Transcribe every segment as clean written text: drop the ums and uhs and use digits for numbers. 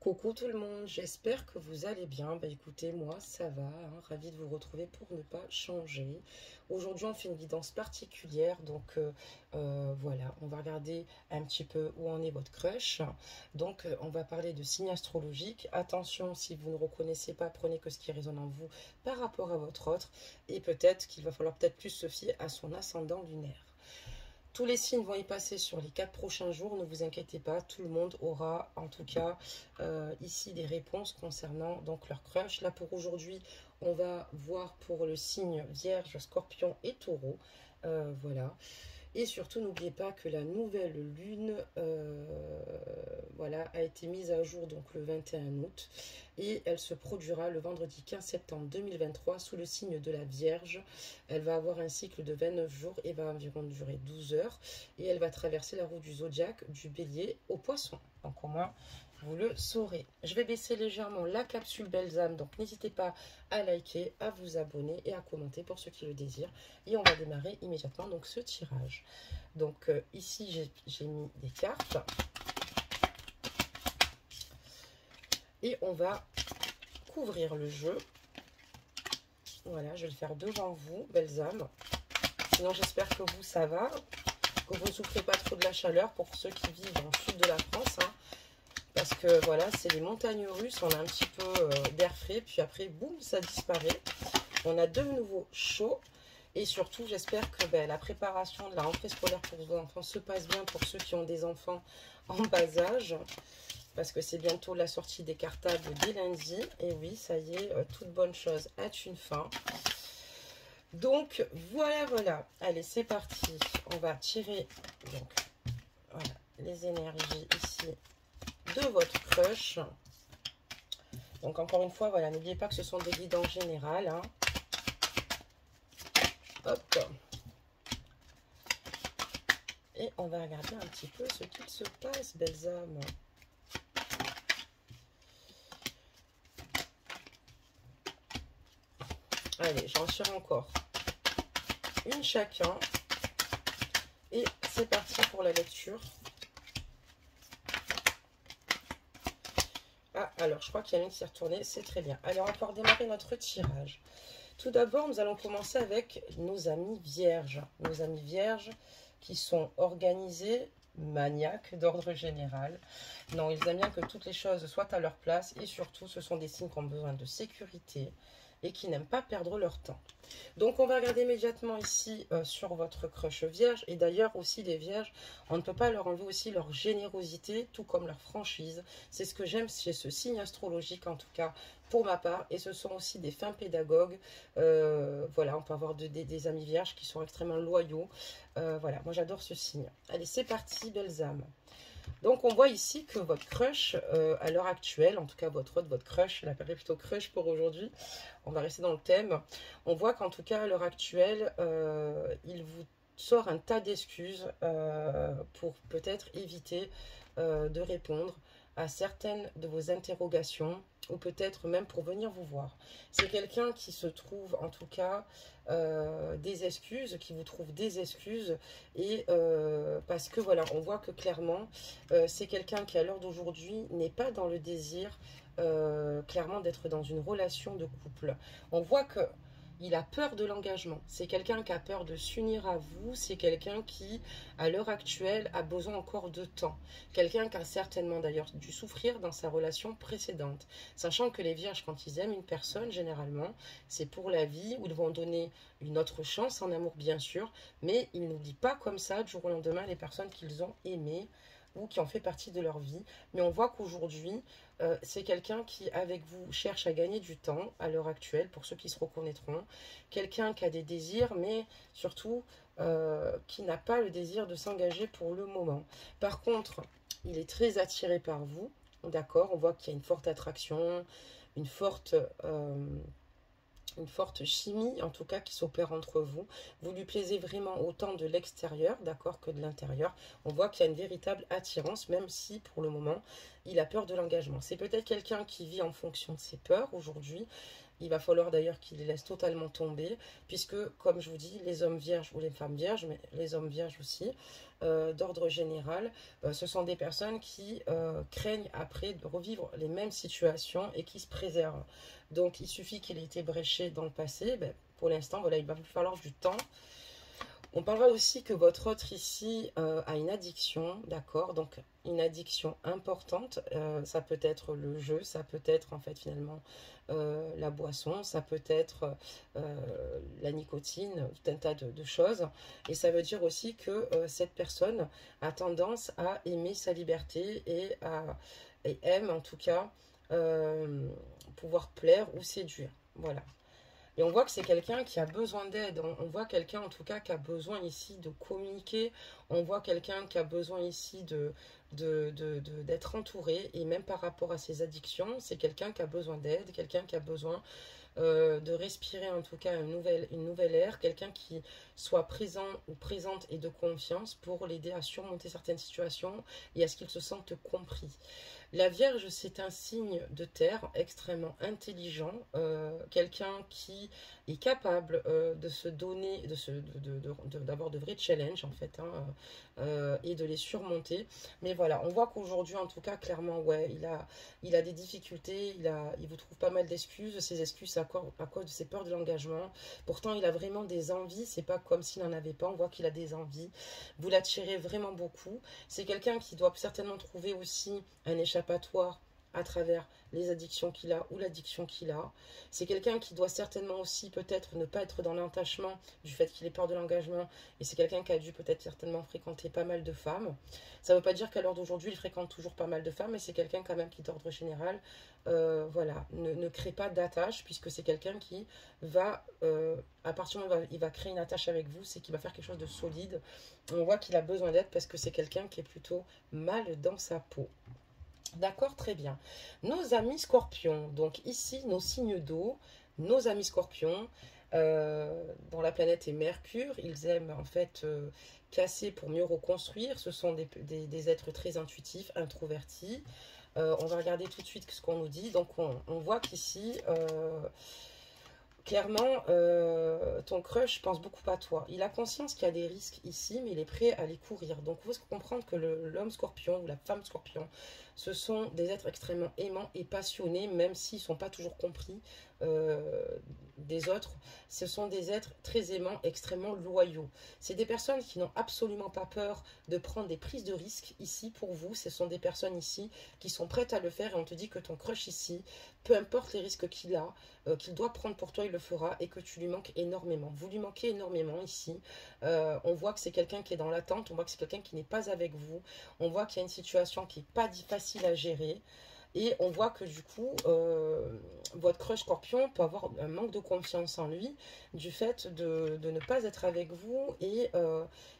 Coucou tout le monde, j'espère que vous allez bien. Bah écoutez, moi ça va, hein, ravie de vous retrouver pour ne pas changer. Aujourd'hui on fait une guidance particulière, donc voilà, on va regarder un petit peu où en est votre crush. Donc on va parler de signes astrologiques. Attention, si vous ne reconnaissez pas, prenez que ce qui résonne en vous par rapport à votre autre. Et peut-être qu'il va falloir peut-être plus se fier à son ascendant lunaire. Tous les signes vont y passer sur les 4 prochains jours, ne vous inquiétez pas, tout le monde aura en tout cas ici des réponses concernant donc leur crush. Là pour aujourd'hui, on va voir pour le signe Vierge, Scorpion et Taureau. Voilà. Et surtout, n'oubliez pas que la nouvelle lune voilà, a été mise à jour donc le 21 août et elle se produira le vendredi 15 septembre 2023 sous le signe de la Vierge. Elle va avoir un cycle de 29 jours et va environ durer 12 heures et elle va traverser la roue du zodiaque du Bélier au Poisson. Donc au moins, vous le saurez. Je vais baisser légèrement la capsule Belzame, donc n'hésitez pas à liker, à vous abonner et à commenter pour ceux qui le désirent. Et on va démarrer immédiatement donc ce tirage. Donc ici j'ai mis des cartes. Et on va couvrir le jeu. Voilà, je vais le faire devant vous, Belzame. Sinon j'espère que vous ça va, que vous ne souffrez pas trop de la chaleur pour ceux qui vivent dans le sud de la France. Hein. Parce que voilà, c'est les montagnes russes, on a un petit peu d'air frais, puis après, boum, ça disparaît. On a de nouveau chaud. Et surtout, j'espère que la préparation de la rentrée scolaire pour vos enfants se passe bien pour ceux qui ont des enfants en bas âge. Parce que c'est bientôt la sortie des cartables dès lundi. Et oui, ça y est, toute bonne chose a une fin. Donc, voilà. Allez, c'est parti. On va tirer donc, voilà, les énergies ici de votre crush. Donc encore une fois, voilà, n'oubliez pas que ce sont des guides en général. Hein. Hop. Et on va regarder un petit peu ce qu'il se passe, belles âmes. Allez, j'en tire encore une chacun. Et c'est parti pour la lecture. Ah, alors, je crois qu'il y a une qui s'est retournée, c'est très bien. Alors, on va pouvoir démarrer notre tirage. Tout d'abord, nous allons commencer avec nos amis vierges. Nos amis vierges qui sont organisés, maniaques d'ordre général. Non, ils aiment bien que toutes les choses soient à leur place et surtout, ce sont des signes qui ont besoin de sécurité et qui n'aiment pas perdre leur temps. Donc, on va regarder immédiatement ici sur votre crush vierge. Et d'ailleurs, aussi les vierges, on ne peut pas leur enlever aussi leur générosité, tout comme leur franchise. C'est ce que j'aime chez ce signe astrologique, en tout cas, pour ma part. Et ce sont aussi des fins pédagogues. Voilà, on peut avoir des amis vierges qui sont extrêmement loyaux. Voilà, moi j'adore ce signe. Allez, c'est parti, belles âmes. Donc, on voit ici que votre crush, à l'heure actuelle, en tout cas votre crush, je l'appellerai plutôt crush pour aujourd'hui, on va rester dans le thème, on voit qu'en tout cas, à l'heure actuelle, il vous sort un tas d'excuses pour peut-être éviter de répondre à certaines de vos interrogations ou peut-être même pour venir vous voir. C'est quelqu'un qui se trouve en tout cas des excuses, qui vous trouve des excuses et parce que voilà, on voit que clairement c'est quelqu'un qui à l'heure d'aujourd'hui n'est pas dans le désir clairement d'être dans une relation de couple. On voit que il a peur de l'engagement. C'est quelqu'un qui a peur de s'unir à vous. C'est quelqu'un qui, à l'heure actuelle, a besoin encore de temps. Quelqu'un qui a certainement d'ailleurs dû souffrir dans sa relation précédente. Sachant que les vierges, quand ils aiment une personne, généralement, c'est pour la vie, où ils vont donner une autre chance en amour, bien sûr. Mais ils n'oublient pas comme ça, du jour au lendemain, les personnes qu'ils ont aimées ou qui ont fait partie de leur vie. Mais on voit qu'aujourd'hui, c'est quelqu'un qui, avec vous, cherche à gagner du temps à l'heure actuelle, pour ceux qui se reconnaîtront. Quelqu'un qui a des désirs, mais surtout qui n'a pas le désir de s'engager pour le moment. Par contre, il est très attiré par vous, d'accord? On voit qu'il y a une forte attraction, une forte chimie, en tout cas, qui s'opère entre vous. Vous lui plaisez vraiment autant de l'extérieur, d'accord, que de l'intérieur. On voit qu'il y a une véritable attirance, même si, pour le moment, il a peur de l'engagement. C'est peut-être quelqu'un qui vit en fonction de ses peurs aujourd'hui, Il va falloir d'ailleurs qu'il les laisse totalement tomber, puisque, comme je vous dis, les hommes vierges ou les femmes vierges, mais les hommes vierges aussi, d'ordre général, ce sont des personnes qui craignent après de revivre les mêmes situations et qui se préservent. Donc, il suffit qu'il ait été bréché dans le passé. Ben, pour l'instant, voilà, il va vous falloir du temps. On parlera aussi que votre autre ici a une addiction, d'accord? Donc une addiction importante, ça peut être le jeu, ça peut être en fait finalement la boisson, ça peut être la nicotine, tout un tas de choses. Et ça veut dire aussi que cette personne a tendance à aimer sa liberté et aime en tout cas pouvoir plaire ou séduire. Voilà. Et on voit que c'est quelqu'un qui a besoin d'aide. On voit quelqu'un en tout cas qui a besoin ici de communiquer. On voit quelqu'un qui a besoin ici d'être entouré. Et même par rapport à ses addictions, c'est quelqu'un qui a besoin d'aide, quelqu'un qui a besoin de respirer en tout cas une nouvelle ère, quelqu'un qui soit présent ou présente et de confiance pour l'aider à surmonter certaines situations et à ce qu'il se sente compris. La Vierge, c'est un signe de terre extrêmement intelligent, quelqu'un qui est capable de se donner, d'avoir de vrais challenges en fait, hein, et de les surmonter. Mais voilà, on voit qu'aujourd'hui, en tout cas, clairement, ouais, il a des difficultés, il vous trouve pas mal d'excuses. Ces excuses, c'est à cause de ses peurs de l'engagement. Pourtant, il a vraiment des envies, c'est pas comme s'il n'en avait pas, on voit qu'il a des envies. Vous l'attirez vraiment beaucoup. C'est quelqu'un qui doit certainement trouver aussi un échappatoire à travers les addictions qu'il a ou l'addiction qu'il a. C'est quelqu'un qui doit certainement aussi peut-être ne pas être dans l'attachement du fait qu'il ait peur de l'engagement, et c'est quelqu'un qui a dû peut-être certainement fréquenter pas mal de femmes. Ça ne veut pas dire qu'à l'heure d'aujourd'hui il fréquente toujours pas mal de femmes, mais c'est quelqu'un quand même qui d'ordre général voilà, ne crée pas d'attache, puisque c'est quelqu'un qui va, à partir du moment où il va créer une attache avec vous, c'est qu'il va faire quelque chose de solide. On voit qu'il a besoin d'aide parce que c'est quelqu'un qui est plutôt mal dans sa peau. D'accord, très bien. Nos amis scorpions, donc ici nos signes d'eau, nos amis scorpions, dont la planète est Mercure, ils aiment en fait casser pour mieux reconstruire. Ce sont des êtres très intuitifs, introvertis. On va regarder tout de suite ce qu'on nous dit. Donc on voit qu'ici, clairement, ton crush pense beaucoup à toi. Il a conscience qu'il y a des risques ici, mais il est prêt à les courir. Donc, il faut comprendre que l'homme scorpion ou la femme scorpion, ce sont des êtres extrêmement aimants et passionnés, même s'ils ne sont pas toujours compris des autres. Ce sont des êtres très aimants, extrêmement loyaux. C'est des personnes qui n'ont absolument pas peur de prendre des prises de risques ici pour vous. Ce sont des personnes ici qui sont prêtes à le faire, et on te dit que ton crush ici, peu importe les risques qu'il a, qu'il doit prendre pour toi, il le fera, et que tu lui manques énormément. Vous lui manquez énormément ici. On voit que c'est quelqu'un qui est dans l'attente, on voit que c'est quelqu'un qui n'est pas avec vous, on voit qu'il y a une situation qui n'est pas facile à gérer. Et on voit que du coup, votre crush scorpion peut avoir un manque de confiance en lui du fait de ne pas être avec vous. Et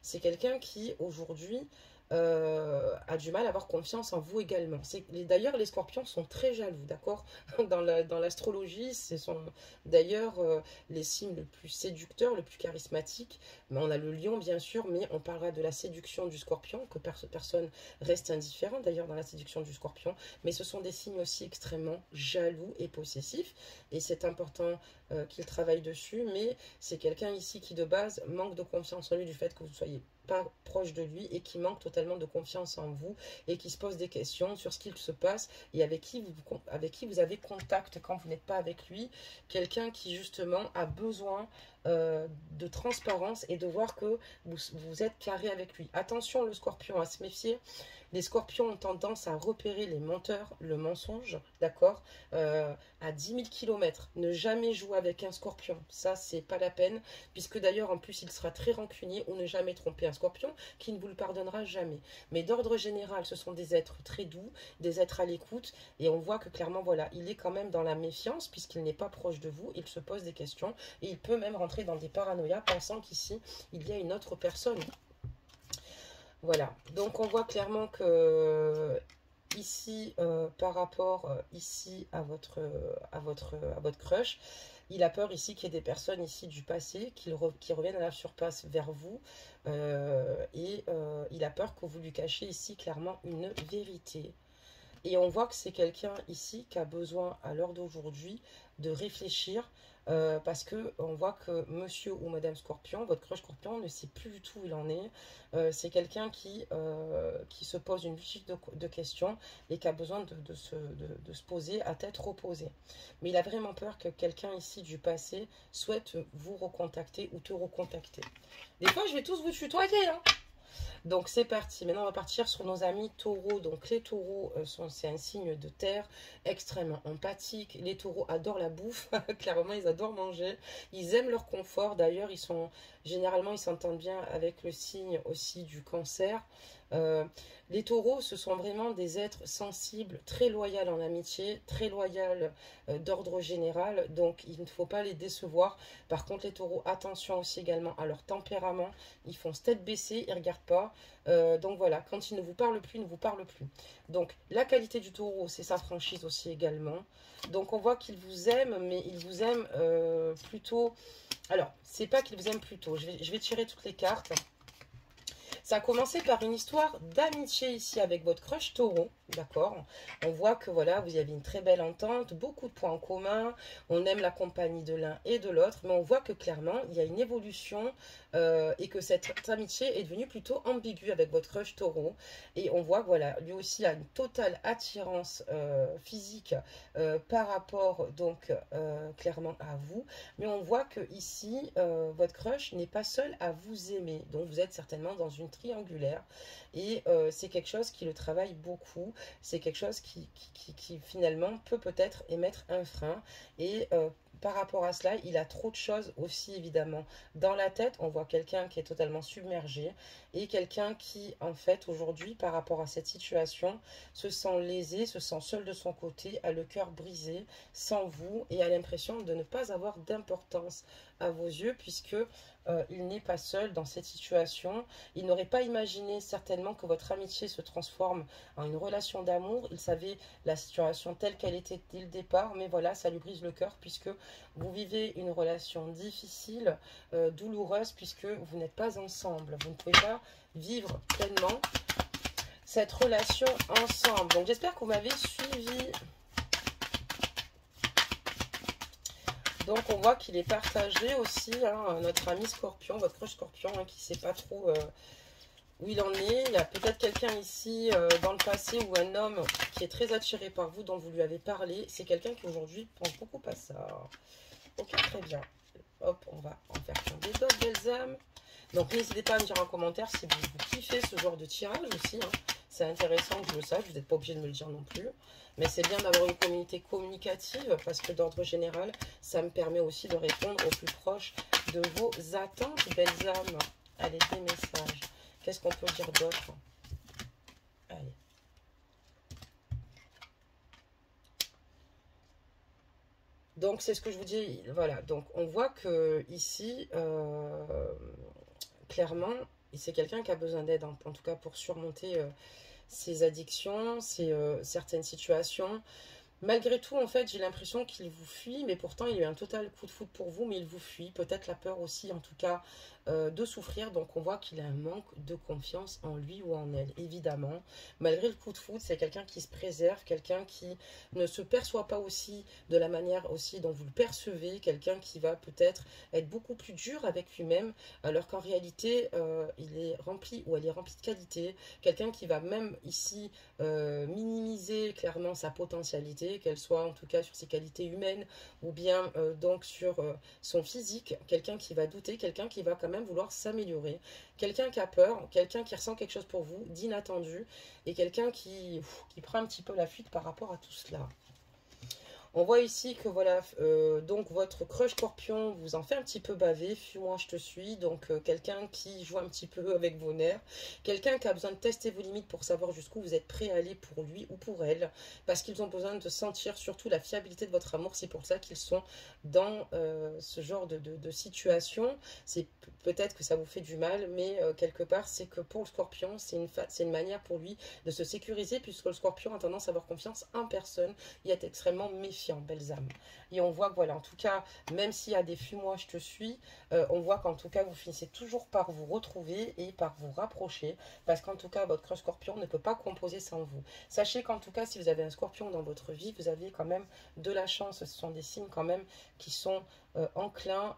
c'est quelqu'un qui aujourd'hui a du mal à avoir confiance en vous également. D'ailleurs, les scorpions sont très jaloux, d'accord? Dans l'astrologie, ce sont d'ailleurs les signes le plus séducteurs, le plus charismatiques. Mais on a le lion, bien sûr, mais on parlera de la séduction du scorpion, que personne reste indifférent d'ailleurs dans la séduction du scorpion. Mais ce sont des signes aussi extrêmement jaloux et possessifs. Et c'est important qu'il travaille dessus. Mais c'est quelqu'un ici qui, de base, manque de confiance en lui du fait que vous soyez pas proche de lui et qui manque totalement de confiance en vous et qui se pose des questions sur ce qu'il se passe et avec qui vous avez contact quand vous n'êtes pas avec lui. Quelqu'un qui justement a besoin de transparence et de voir que vous êtes carré avec lui. Attention, le scorpion, à se méfier. Les scorpions ont tendance à repérer les menteurs, le mensonge, d'accord, à 10 000 km. Ne jamais jouer avec un scorpion, ça c'est pas la peine, puisque d'ailleurs en plus il sera très rancunier, ou ne jamais tromper un scorpion qui ne vous le pardonnera jamais. Mais d'ordre général, ce sont des êtres très doux, des êtres à l'écoute, et on voit que clairement, voilà, il est quand même dans la méfiance, puisqu'il n'est pas proche de vous, il se pose des questions, et il peut même rentrer dans des paranoïas, pensant qu'ici, il y a une autre personne. Voilà, donc on voit clairement que ici, par rapport ici à votre crush, il a peur ici qu'il y ait des personnes ici du passé qui reviennent à la surface vers vous, et il a peur que vous lui cachiez ici clairement une vérité. Et on voit que c'est quelqu'un ici qui a besoin, à l'heure d'aujourd'hui, de réfléchir. Parce que on voit que monsieur ou madame Scorpion, votre crush Scorpion, ne sait plus du tout où il en est. C'est quelqu'un qui se pose une multitude de questions et qui a besoin de se poser à tête reposée. Mais il a vraiment peur que quelqu'un ici du passé souhaite vous recontacter ou te recontacter. Des fois, je vais tous vous tutoyer, hein. Donc c'est parti. Maintenant, on va partir sur nos amis taureaux. Donc les taureaux, c'est un signe de terre, extrêmement empathique. Les taureaux adorent la bouffe. Clairement, ils adorent manger. Ils aiment leur confort. D'ailleurs, généralement, ils s'entendent bien avec le signe aussi du cancer. Euh, les taureaux, ce sont vraiment des êtres sensibles, très loyaux en amitié, très loyaux d'ordre général. Donc, il ne faut pas les décevoir. Par contre, les taureaux, attention aussi également à leur tempérament. Ils font tête baissée, ils ne regardent pas. Donc voilà, quand ils ne vous parlent plus, ils ne vous parlent plus. Donc, la qualité du taureau, c'est sa franchise aussi également. Donc, on voit qu'il vous aime, mais il vous aime plutôt... Alors, c'est pas qu'il vous aime plutôt. Je vais tirer toutes les cartes. Ça a commencé par une histoire d'amitié ici avec votre crush taureau, d'accord? On voit que voilà, vous avez une très belle entente, beaucoup de points en commun, on aime la compagnie de l'un et de l'autre, mais on voit que clairement, il y a une évolution et que cette amitié est devenue plutôt ambiguë avec votre crush taureau. Et on voit que voilà, lui aussi a une totale attirance physique par rapport donc clairement à vous. Mais on voit que ici, votre crush n'est pas seul à vous aimer. Donc vous êtes certainement dans une triangulaire. Et c'est quelque chose qui le travaille beaucoup. C'est quelque chose qui finalement peut-être émettre un frein. Et par rapport à cela, il a trop de choses aussi évidemment dans la tête. On voit quelqu'un qui est totalement submergé et quelqu'un qui en fait aujourd'hui par rapport à cette situation se sent lésé, se sent seul de son côté, a le cœur brisé sans vous et a l'impression de ne pas avoir d'importance à vos yeux puisque il n'est pas seul dans cette situation. Il n'aurait pas imaginé certainement que votre amitié se transforme en une relation d'amour. Il savait la situation telle qu'elle était dès le départ, mais voilà, ça lui brise le cœur puisque vous vivez une relation difficile, douloureuse, puisque vous n'êtes pas ensemble. Vous ne pouvez pas vivre pleinement cette relation ensemble. Donc j'espère que vous m'avez suivi. Donc on voit qu'il est partagé aussi, hein, notre ami Scorpion, votre crush Scorpion, hein, qui ne sait pas trop où il en est. Il y a peut-être quelqu'un ici dans le passé ou un homme qui est très attiré par vous, dont vous lui avez parlé. C'est quelqu'un qui aujourd'hui pense beaucoup à ça. Ok, très bien. Hop, on va en faire tomber d'autres belles âmes. Donc n'hésitez pas à me dire en commentaire si vous kiffez ce genre de tirage aussi. Hein. C'est intéressant que je le sache, vous n'êtes pas obligé de me le dire non plus. Mais c'est bien d'avoir une communauté communicative parce que d'ordre général, ça me permet aussi de répondre au plus proche de vos attentes, belles âmes. Allez, des messages. Qu'est-ce qu'on peut dire d'autre? Allez. Donc, c'est ce que je vous dis. Voilà. Donc, on voit que ici, clairement, c'est quelqu'un qui a besoin d'aide, en tout cas pour surmonter ses addictions, certaines situations. Malgré tout, en fait, j'ai l'impression qu'il vous fuit, mais pourtant, il y a eu un total coup de foudre pour vous, mais il vous fuit. Peut-être la peur aussi, en tout cas, de souffrir. Donc, on voit qu'il a un manque de confiance en lui ou en elle, évidemment. Malgré le coup de foudre, c'est quelqu'un qui se préserve, quelqu'un qui ne se perçoit pas aussi de la manière aussi dont vous le percevez, quelqu'un qui va peut-être être beaucoup plus dur avec lui-même, alors qu'en réalité, il est rempli ou elle est remplie de qualité. Quelqu'un qui va même ici minimiser clairement sa potentialité, qu'elle soit en tout cas sur ses qualités humaines ou bien donc sur son physique, quelqu'un qui va douter, quelqu'un qui va quand même vouloir s'améliorer, quelqu'un qui a peur, quelqu'un qui ressent quelque chose pour vous d'inattendu et quelqu'un qui prend un petit peu la fuite par rapport à tout cela. On voit ici que voilà, donc votre crush Scorpion vous en fait un petit peu baver, fuis-moi je te suis, donc quelqu'un qui joue un petit peu avec vos nerfs, quelqu'un qui a besoin de tester vos limites pour savoir jusqu'où vous êtes prêt à aller pour lui ou pour elle, parce qu'ils ont besoin de sentir surtout la fiabilité de votre amour, c'est pour ça qu'ils sont dans ce genre de situation. C'est peut-être que ça vous fait du mal, mais quelque part c'est que pour le Scorpion, c'est une manière pour lui de se sécuriser, puisque le Scorpion a tendance à avoir confiance en personne et être extrêmement méfiant. méfiant, belles âmes. Et on voit que voilà, en tout cas, même s'il y a des fumoirs, je te suis, on voit qu'en tout cas, vous finissez toujours par vous retrouver et par vous rapprocher, parce qu'en tout cas, votre crush scorpion ne peut pas composer sans vous. Sachez qu'en tout cas, si vous avez un scorpion dans votre vie, vous avez quand même de la chance. Ce sont des signes quand même qui sont enclins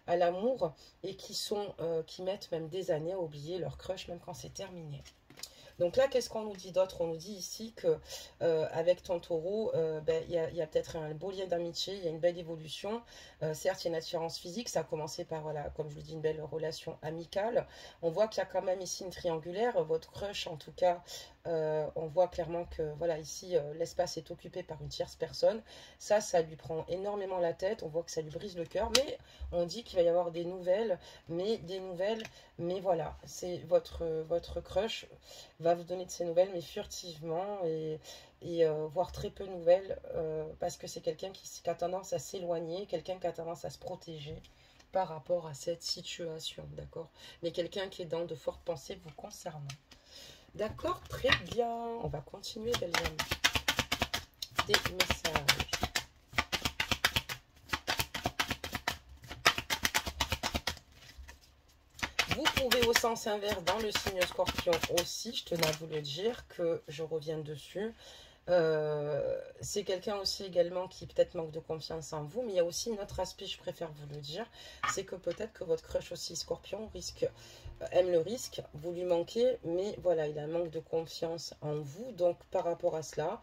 à l'amour et qui mettent même des années à oublier leur crush, même quand c'est terminé. Donc là, qu'est-ce qu'on nous dit d'autre? On nous dit ici que avec ton taureau, ben, y a peut-être un beau lien d'amitié, il y a une belle évolution. Certes, il y a une attirance physique, ça a commencé par, voilà, comme je le dis, une belle relation amicale. On voit qu'il y a quand même ici une triangulaire, votre crush en tout cas, on voit clairement que, voilà, ici, l'espace est occupé par une tierce personne. Ça lui prend énormément la tête, on voit que ça lui brise le cœur, mais on dit qu'il va y avoir des nouvelles, mais voilà, c'est votre crush va vous donner de ses nouvelles, mais furtivement et voire très peu de nouvelles, parce que c'est quelqu'un qui a tendance à s'éloigner, quelqu'un qui a tendance à se protéger par rapport à cette situation, d'accord? Mais quelqu'un qui est dans de fortes pensées vous concernant. D'accord, très bien. On va continuer, belles amies. Des messages. Vous pouvez au sens inverse dans le signe scorpion aussi, je tenais à vous le dire, que je reviens dessus. C'est quelqu'un aussi également qui peut-être manque de confiance en vous, mais il y a aussi un autre aspect, je préfère vous le dire, c'est que peut-être que votre crush aussi scorpion aime le risque, vous lui manquez, mais voilà, il a un manque de confiance en vous, donc par rapport à cela,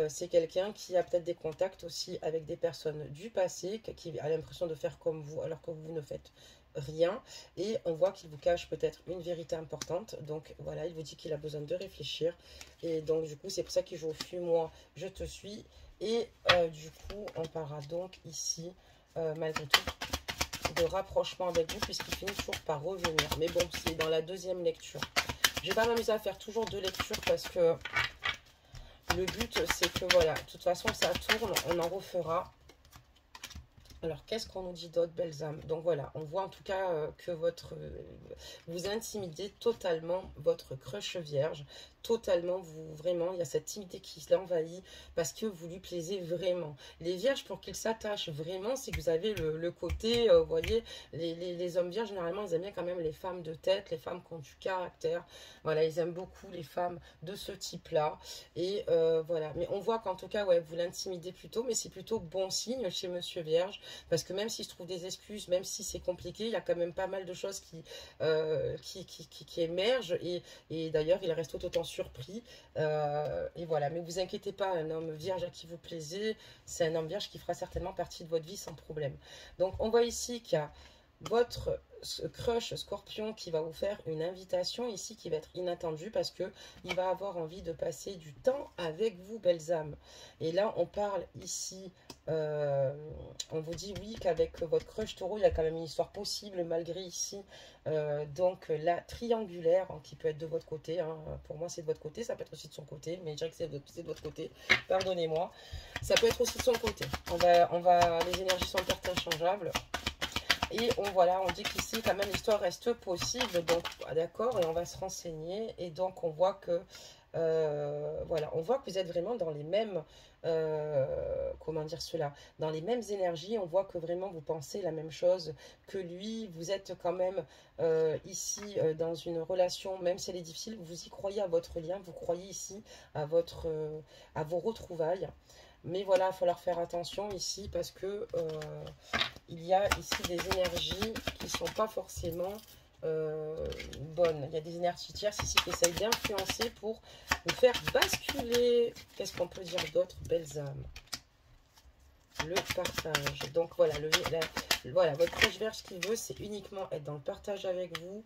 c'est quelqu'un qui a peut-être des contacts aussi avec des personnes du passé, qui a l'impression de faire comme vous, alors que vous ne faites rien, et on voit qu'il vous cache peut-être une vérité importante, donc voilà, il vous dit qu'il a besoin de réfléchir, et donc du coup c'est pour ça qu'il joue au fuis-moi, je te suis, et du coup on parlera donc ici, malgré tout, de rapprochement avec vous, puisqu'il finit toujours par revenir, mais bon, c'est dans la deuxième lecture. Je vais pas m'amuser à faire toujours deux lectures, parce que le but c'est que voilà, de toute façon ça tourne, on en refera. Alors, qu'est-ce qu'on nous dit d'autre, belles âmes? Donc voilà, on voit en tout cas que vous intimidez totalement votre crush vierge. Totalement, vraiment, il y a cette timidité qui l'envahit parce que vous lui plaisez vraiment. Les vierges, pour qu'ils s'attachent vraiment, c'est que vous avez le côté, vous voyez, les hommes vierges, généralement, ils aiment bien quand même les femmes de tête, les femmes qui ont du caractère. Voilà, ils aiment beaucoup les femmes de ce type-là. Et voilà, mais on voit qu'en tout cas, ouais, vous l'intimidez plutôt, mais c'est plutôt bon signe chez Monsieur Vierge. Parce que même s'il se trouve des excuses, même si c'est compliqué, il y a quand même pas mal de choses qui émergent. Et d'ailleurs, il reste tout autant surpris. Et voilà, mais vous inquiétez pas, un homme vierge à qui vous plaisez, c'est un homme vierge qui fera certainement partie de votre vie sans problème. Donc, on voit ici qu'il y a votre crush scorpion qui va vous faire une invitation ici qui va être inattendue parce que il va avoir envie de passer du temps avec vous, belles âmes. Et là on parle ici, on vous dit oui qu'avec votre crush taureau il y a quand même une histoire possible malgré ici donc la triangulaire hein, qui peut être de votre côté hein. Pour moi c'est de votre côté, ça peut être aussi de son côté, mais je dirais que c'est de votre côté, pardonnez-moi, ça peut être aussi de son côté. Les énergies sont interchangeables. Et on dit qu'ici, quand même, l'histoire reste possible. Donc, d'accord, et on va se renseigner. Et donc, on voit que, voilà, on voit que vous êtes vraiment dans les mêmes, comment dire cela, dans les mêmes énergies. On voit que vraiment, vous pensez la même chose que lui. Vous êtes quand même ici dans une relation, même si elle est difficile, vous y croyez à votre lien. Vous croyez ici à vos retrouvailles. Mais voilà, il va falloir faire attention ici parce que il y a ici des énergies qui ne sont pas forcément bonnes. Il y a des énergies tierces ici qui essayent d'influencer pour vous faire basculer. Qu'est-ce qu'on peut dire d'autre, belles âmes? Le partage. Donc voilà, voilà votre crush vierge, ce qu'il veut, c'est uniquement être dans le partage avec vous.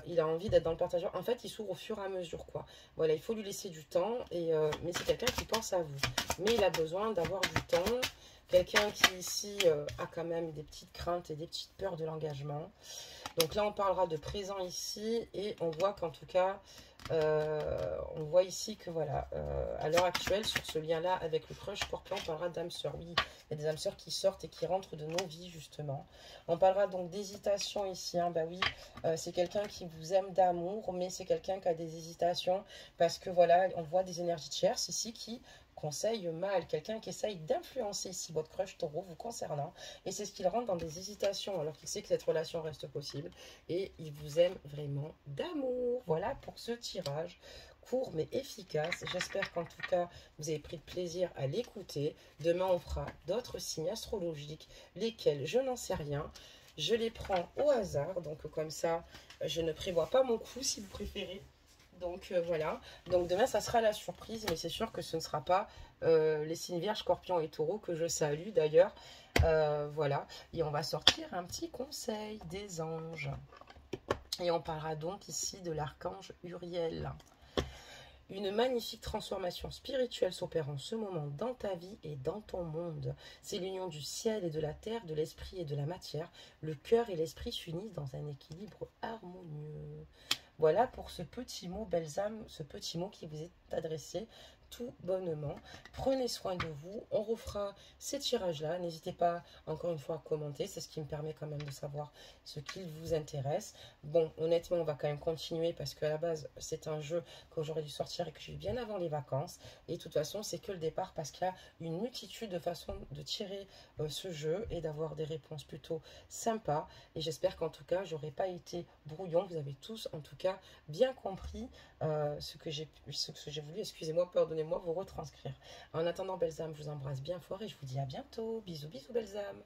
Il a envie d'être dans le partage. En fait, il s'ouvre au fur et à mesure, quoi. Voilà, il faut lui laisser du temps. Mais c'est quelqu'un qui pense à vous. Mais il a besoin d'avoir du temps. Quelqu'un qui ici a quand même des petites craintes et des petites peurs de l'engagement. Donc là, on parlera de présent ici. Et on voit qu'en tout cas, on voit ici que voilà, à l'heure actuelle, sur ce lien-là avec le crush scorpion, on parlera d'âmes sœurs. Oui, il y a des âmes sœurs qui sortent et qui rentrent de nos vies, justement. On parlera donc d'hésitation ici. Hein. Bah oui, c'est quelqu'un qui vous aime d'amour, mais c'est quelqu'un qui a des hésitations parce que voilà, on voit des énergies tierces ici qui conseil mâle, quelqu'un qui essaye d'influencer ici votre crush taureau vous concernant. Et c'est ce qu'il rentre dans des hésitations alors qu'il sait que cette relation reste possible. Et il vous aime vraiment d'amour. Voilà pour ce tirage court mais efficace. J'espère qu'en tout cas, vous avez pris de plaisir à l'écouter. Demain, on fera d'autres signes astrologiques, lesquels je n'en sais rien. Je les prends au hasard, donc comme ça, je ne prévois pas mon coup si vous préférez. Donc voilà, donc demain ça sera la surprise, mais c'est sûr que ce ne sera pas les signes vierges, scorpions et taureaux que je salue d'ailleurs. Voilà, et on va sortir un petit conseil des anges. Et on parlera donc ici de l'archange Uriel. Une magnifique transformation spirituelle s'opère en ce moment dans ta vie et dans ton monde. C'est l'union du ciel et de la terre, de l'esprit et de la matière. Le cœur et l'esprit s'unissent dans un équilibre harmonieux. Voilà pour ce petit mot, belles âmes, ce petit mot qui vous est adressé tout bonnement. Prenez soin de vous. On refera ces tirages-là. N'hésitez pas, encore une fois, à commenter. C'est ce qui me permet quand même de savoir ce qui vous intéresse. Bon, honnêtement, on va quand même continuer parce qu'à la base, c'est un jeu que j'aurais dû sortir et que j'ai eu bien avant les vacances. Et de toute façon, c'est que le départ parce qu'il y a une multitude de façons de tirer ce jeu et d'avoir des réponses plutôt sympas. Et j'espère qu'en tout cas, j'aurais pas été brouillon. Vous avez tous, en tout cas, bien compris ce que j'ai voulu, excusez-moi, pardonnez-moi, vous retranscrire. En attendant, belles âmes, je vous embrasse bien fort et je vous dis à bientôt. Bisous, bisous, belles âmes.